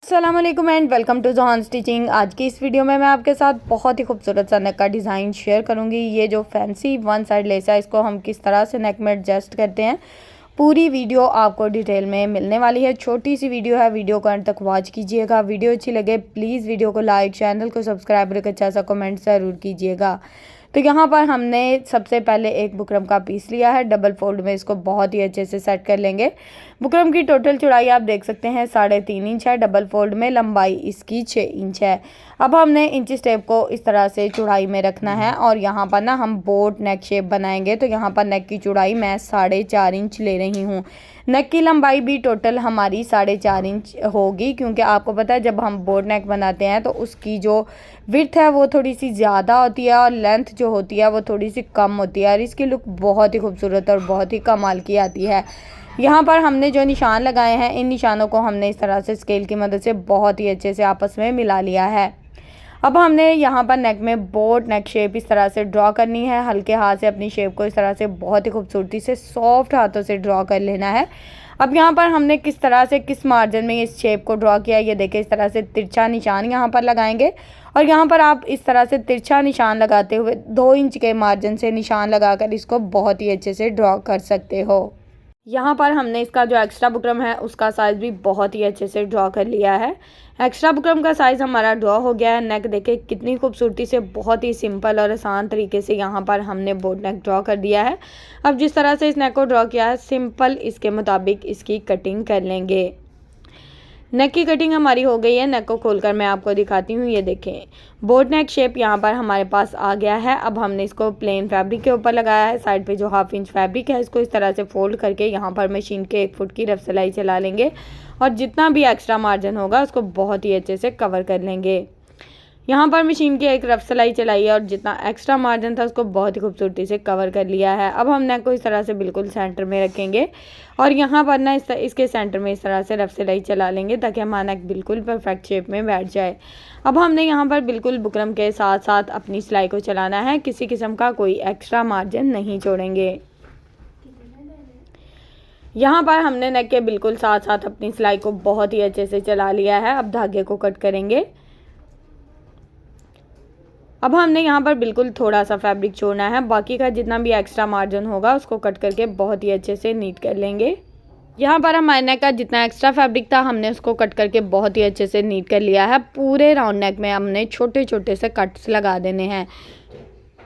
अस्सलाम वालेकुम and welcome to जहान स्टिचिंग। आज की इस वीडियो में मैं आपके साथ बहुत ही खूबसूरत सा नेक का डिज़ाइन शेयर करूंगी। ये जो फैंसी वन साइड लेस है, इसको हम किस तरह से नेक में एडजस्ट करते हैं, पूरी वीडियो आपको डिटेल में मिलने वाली है। छोटी सी वीडियो है, वीडियो को अंत तक वॉच कीजिएगा। वीडियो अच्छी लगे प्लीज़ वीडियो को लाइक, चैनल को सब्सक्राइब और एक अच्छा सा कमेंट ज़रूर कीजिएगा। तो यहाँ पर हमने सबसे पहले एक बुकरम का पीस लिया है, डबल फोल्ड में इसको बहुत ही अच्छे से सेट कर लेंगे। बुकरम की टोटल चौड़ाई आप देख सकते हैं 3.5 इंच है, डबल फोल्ड में लंबाई इसकी 6 इंच है। अब हमने इंची स्टेप को इस तरह से चौड़ाई में रखना है और यहाँ पर ना हम बोट नेक शेप बनाएंगे। तो यहाँ पर नेक की चौड़ाई मैं 4.5 इंच ले रही हूँ। नेक की लंबाई भी टोटल हमारी 4.5 इंच होगी, क्योंकि आपको पता है जब हम बोट नेक बनाते हैं तो उसकी जो विड्थ है वो थोड़ी सी ज़्यादा होती है और लेंथ जो होती है वो थोड़ी सी कम होती है और इसकी लुक बहुत ही खूबसूरत और बहुत ही कमाल की आती है। यहाँ पर हमने जो निशान लगाए हैं, इन निशानों को हमने इस तरह से स्केल की मदद से बहुत ही अच्छे से आपस में मिला लिया है। अब हमने यहाँ पर नेक में बोट नेक शेप इस तरह से ड्रॉ करनी है। हल्के हाथ से अपनी शेप को इस तरह से बहुत ही खूबसूरती से सॉफ्ट हाथों से ड्रॉ कर लेना है। अब यहाँ पर हमने किस तरह से किस मार्जिन में इस शेप को ड्रॉ किया, ये देखिए इस तरह से तिरछा निशान यहाँ पर लगाएंगे और यहाँ पर आप इस तरह से तिरछा निशान लगाते हुए 2 इंच के मार्जिन से निशान लगाकर इसको बहुत ही अच्छे से ड्रॉ कर सकते हो। यहाँ पर हमने इसका जो एक्स्ट्रा बुकरम है उसका साइज़ भी बहुत ही अच्छे से ड्रॉ कर लिया है। एक्स्ट्रा बुकरम का साइज़ हमारा ड्रॉ हो गया है। नेक देखे कितनी खूबसूरती से बहुत ही सिंपल और आसान तरीके से यहाँ पर हमने बोट नेक ड्रॉ कर दिया है। अब जिस तरह से इस नेक को ड्रॉ किया है, सिंपल इसके मुताबिक इसकी कटिंग कर लेंगे। नेक की कटिंग हमारी हो गई है। नेक को खोलकर मैं आपको दिखाती हूँ। ये देखें बोट नेक शेप यहाँ पर हमारे पास आ गया है। अब हमने इसको प्लेन फैब्रिक के ऊपर लगाया है। साइड पे जो 1/2 इंच फैब्रिक है इसको इस तरह से फोल्ड करके यहाँ पर मशीन के 1 फुट की रफ सिलाई चला लेंगे और जितना भी एक्स्ट्रा मार्जिन होगा उसको बहुत ही अच्छे से कवर कर लेंगे। यहाँ पर मशीन की एक रफ सिलाई चलाई है और जितना एक्स्ट्रा मार्जिन था उसको बहुत ही खूबसूरती से कवर कर लिया है। अब हम नेक को इस तरह से बिल्कुल सेंटर में रखेंगे और यहाँ पर ना इसके सेंटर में इस तरह से रफ सिलाई चला लेंगे ताकि हमारा नेक बिल्कुल परफेक्ट शेप में बैठ जाए। अब हमने यहाँ पर बिल्कुल बुकरम के साथ साथ अपनी सिलाई को चलाना है, किसी किस्म का कोई एक्स्ट्रा मार्जिन नहीं छोड़ेंगे। यहाँ पर हमने नेक के बिल्कुल साथ साथ अपनी सिलाई को बहुत ही अच्छे से चला लिया है। अब धागे को कट करेंगे। अब हमने यहाँ पर बिल्कुल थोड़ा सा फैब्रिक छोड़ना है, बाकी का जितना भी एक्स्ट्रा मार्जिन होगा उसको कट करके बहुत ही अच्छे से नीट कर लेंगे। यहाँ पर हमारे नेक का जितना एक्स्ट्रा फैब्रिक था हमने उसको कट करके बहुत ही अच्छे से नीट कर लिया है। पूरे राउंड नेक में हमने छोटे छोटे से कट्स लगा देने हैं।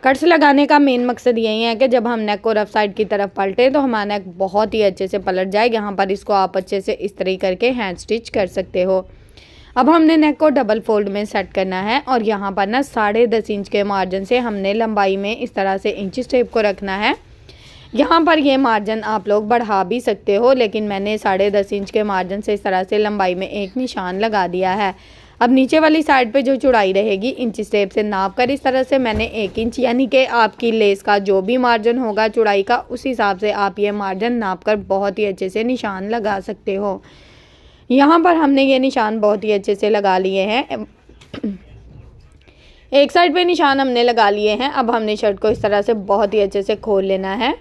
कट्स लगाने का मेन मकसद यही है कि जब हम नेक को रफ साइड की तरफ पलटें तो हमारा नेक बहुत ही अच्छे से पलट जाए। यहाँ पर इसको आप अच्छे से इस तरह करके हैंड स्टिच कर सकते हो। अब हमने नेक को डबल फोल्ड में सेट करना है और यहाँ पर ना 10.5 इंच के मार्जिन से हमने लंबाई में इस तरह से इंची स्टेप को रखना है। यहाँ पर ये मार्जिन आप लोग बढ़ा भी सकते हो, लेकिन मैंने 10.5 इंच के मार्जिन से इस तरह से लंबाई में एक निशान लगा दिया है। अब नीचे वाली साइड पे जो चौड़ाई रहेगी इंची स्टेप से नाप कर इस तरह से मैंने 1 इंच, यानी कि आपकी लेस का जो भी मार्जिन होगा चौड़ाई का उस हिसाब से आप ये मार्जिन नाप कर बहुत ही अच्छे से निशान लगा सकते हो। यहाँ पर हमने ये निशान बहुत ही अच्छे से लगा लिए हैं। एक साइड पे निशान हमने लगा लिए हैं। अब हमने शर्ट को इस तरह से बहुत ही अच्छे से खोल लेना है।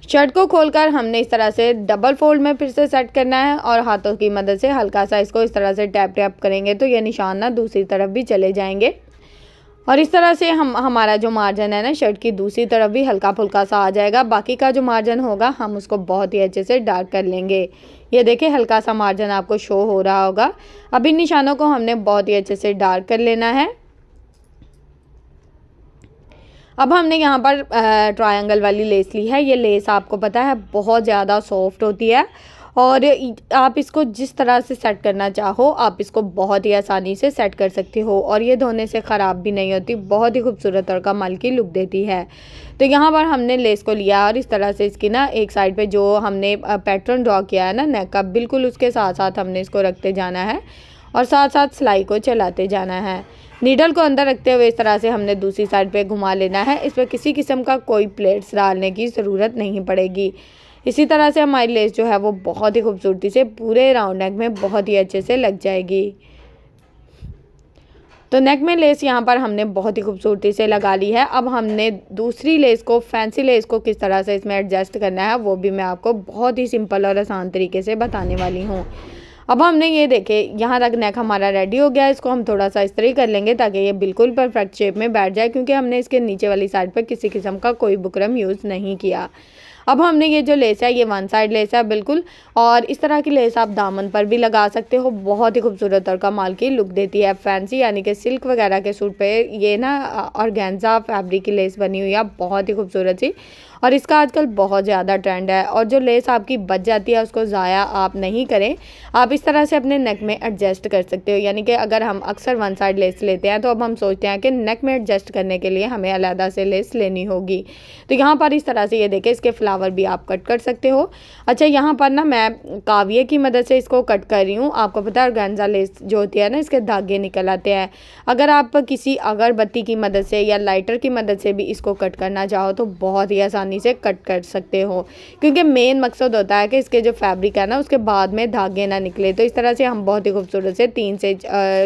शर्ट को खोलकर हमने इस तरह से डबल फोल्ड में फिर से सेट करना है और हाथों की मदद से हल्का सा इसको इस तरह से टैप टैप करेंगे तो ये निशान ना दूसरी तरफ भी चले जाएंगे और इस तरह से हमारा जो मार्जिन है ना शर्ट की दूसरी तरफ भी हल्का फुल्का सा आ जाएगा। बाकी का जो मार्जिन होगा हम उसको बहुत ही अच्छे से डार्क कर लेंगे। ये देखिए हल्का सा मार्जिन आपको शो हो रहा होगा। अब इन निशानों को हमने बहुत ही अच्छे से डार्क कर लेना है। अब हमने यहाँ पर ट्रायंगल वाली लेस ली है। ये लेस आपको पता है बहुत ज़्यादा सॉफ्ट होती है और आप इसको जिस तरह से सेट करना चाहो आप इसको बहुत ही आसानी से सेट कर सकते हो और ये धोने से ख़राब भी नहीं होती, बहुत ही खूबसूरत और कमाल की लुक देती है। तो यहाँ पर हमने लेस को लिया और इस तरह से इसकी ना एक साइड पे जो हमने पैटर्न ड्रॉ किया है ना नेक का, बिल्कुल उसके साथ साथ हमने इसको रखते जाना है और साथ साथ सिलाई को चलाते जाना है। नीडल को अंदर रखते हुए इस तरह से हमने दूसरी साइड पे घुमा लेना है। इस पर किसी किस्म का कोई प्लेट्स डालने की ज़रूरत नहीं पड़ेगी। इसी तरह से हमारी लेस जो है वो बहुत ही खूबसूरती से पूरे राउंड नेक में बहुत ही अच्छे से लग जाएगी। तो नेक में लेस यहाँ पर हमने बहुत ही खूबसूरती से लगा ली है। अब हमने दूसरी लेस को, फैंसी लेस को किस तरह से इसमें एडजस्ट करना है वो भी मैं आपको बहुत ही सिंपल और आसान तरीके से बताने वाली हूँ। अब हमने ये देखे यहाँ तक नेक हमारा रेडी हो गया है। इसको हम थोड़ा सा इस्त्री कर लेंगे ताकि ये बिल्कुल परफेक्ट शेप में बैठ जाए, क्योंकि हमने इसके नीचे वाली साइड पर किसी किस्म का कोई बुकरम यूज़ नहीं किया। अब हमने ये जो लेस है ये वन साइड लेस है बिल्कुल, और इस तरह की लेस आप दामन पर भी लगा सकते हो, बहुत ही खूबसूरत और कमाल की लुक देती है। फैंसी यानी कि सिल्क वगैरह के सूट पे ये ना ऑर्गेन्जा फैब्रिक की लेस बनी हुई है, बहुत ही खूबसूरत सी, और इसका आजकल बहुत ज़्यादा ट्रेंड है। और जो लेस आपकी बच जाती है उसको ज़ाया आप नहीं करें, आप इस तरह से अपने नेक में एडजस्ट कर सकते हो। यानी कि अगर हम अक्सर वन साइड लेस लेते हैं तो अब हम सोचते हैं कि नेक में एडजस्ट करने के लिए हमें अलग से लेस लेनी होगी। तो यहाँ पर इस तरह से ये देखें, इसके फ्लावर भी आप कट कर सकते हो। अच्छा, यहाँ पर ना मैं काविये की मदद से इसको कट कर रही हूँ। आपको पता है ऑर्गेन्जा लेस जो होती है ना, इसके धागे निकल आते हैं। अगर आप किसी अगरबत्ती की मदद से या लाइटर की मदद से भी इसको कट करना चाहो तो बहुत ही आसानी से कट कर सकते हो, क्योंकि मेन मकसद होता है कि इसके जो फैब्रिक है ना उसके बाद में धागे ना निकले। तो इस तरह से हम बहुत ही खूबसूरत से 3 से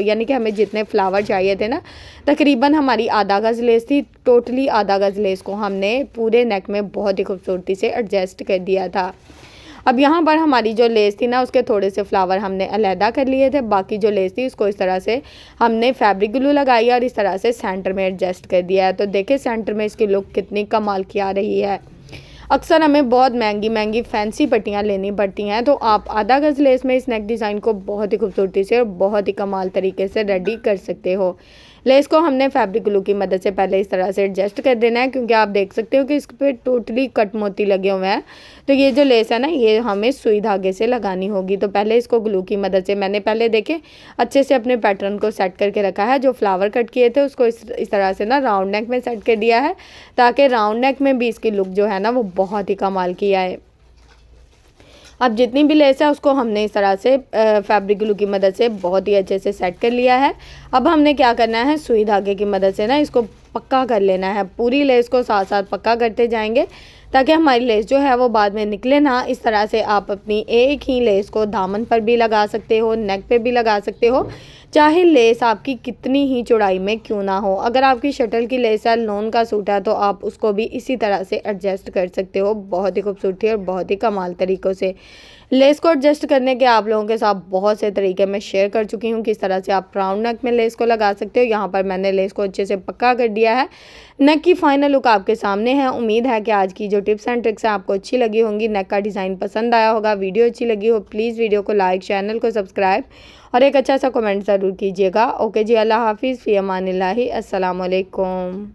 यानी कि हमें जितने फ्लावर चाहिए थे ना, तकरीबन हमारी आधा गज़ लेस थी, टोटली आधा गज़ लेस को हमने पूरे नेक में बहुत ही खूबसूरती से एडजस्ट कर दिया था। अब यहाँ पर हमारी जो लेस थी ना उसके थोड़े से फ्लावर हमने अलहदा कर लिए थे, बाकी जो लेस थी उसको इस तरह से हमने फैब्रिक ग्लू लगाई और इस तरह से सेंटर में एडजस्ट कर दिया है। तो देखिए सेंटर में इसकी लुक कितनी कमाल की आ रही है। अक्सर हमें बहुत महंगी महंगी फैंसी पट्टियाँ लेनी पड़ती हैं, तो आप आधा गज़ लेस में इस नेक डिज़ाइन को बहुत ही खूबसूरती से और बहुत ही कमाल तरीके से रेडी कर सकते हो। लेस को हमने फैब्रिक ग्लू की मदद से पहले इस तरह से एडजस्ट कर देना है, क्योंकि आप देख सकते हो कि इस पर टोटली कट मोती लगे हुए हैं। तो ये जो लेस है ना ये हमें सुई धागे से लगानी होगी। तो पहले इसको ग्लू की मदद से मैंने पहले देखे अच्छे से अपने पैटर्न को सेट करके रखा है। जो फ्लावर कट किए थे उसको इस तरह से ना राउंड नेक में सेट कर दिया है, ताकि राउंड नेक में भी इसकी लुक जो है ना वो बहुत ही कमाल की आए। अब जितनी भी लेस है उसको हमने इस तरह से फैब्रिक ग्लू की मदद से बहुत ही अच्छे से सेट कर लिया है। अब हमने क्या करना है, सुई धागे की मदद से ना इसको पक्का कर लेना है। पूरी लेस को साथ साथ पक्का करते जाएंगे ताकि हमारी लेस जो है वो बाद में निकले ना। इस तरह से आप अपनी एक ही लेस को दामन पर भी लगा सकते हो, नेक पे भी लगा सकते हो, चाहे लेस आपकी कितनी ही चौड़ाई में क्यों ना हो। अगर आपकी शटल की लेस है, लॉन का सूट है, तो आप उसको भी इसी तरह से एडजस्ट कर सकते हो बहुत ही खूबसूरती और बहुत ही कमाल तरीक़ों से। लेस को एडजस्ट करने के आप लोगों के साथ बहुत से तरीके मैं शेयर कर चुकी हूँ, किस तरह से आप राउंड नेक में लेस को लगा सकते हो। यहाँ पर मैंने लेस को अच्छे से पक्का कर दिया है। नेक की फाइनल लुक आपके सामने है। उम्मीद है कि आज की जो टिप्स एंड ट्रिक्स हैं आपको अच्छी लगी होंगी, नेक का डिज़ाइन पसंद आया होगा। वीडियो अच्छी लगी हो प्लीज़ वीडियो को लाइक, चैनल को सब्सक्राइब और एक अच्छा सा कमेंट ज़रूर कीजिएगा। ओके जी, अल्लाह हाफिज़, फ़ी अमानिल्लाहि, अस्सलाम वालेकुम।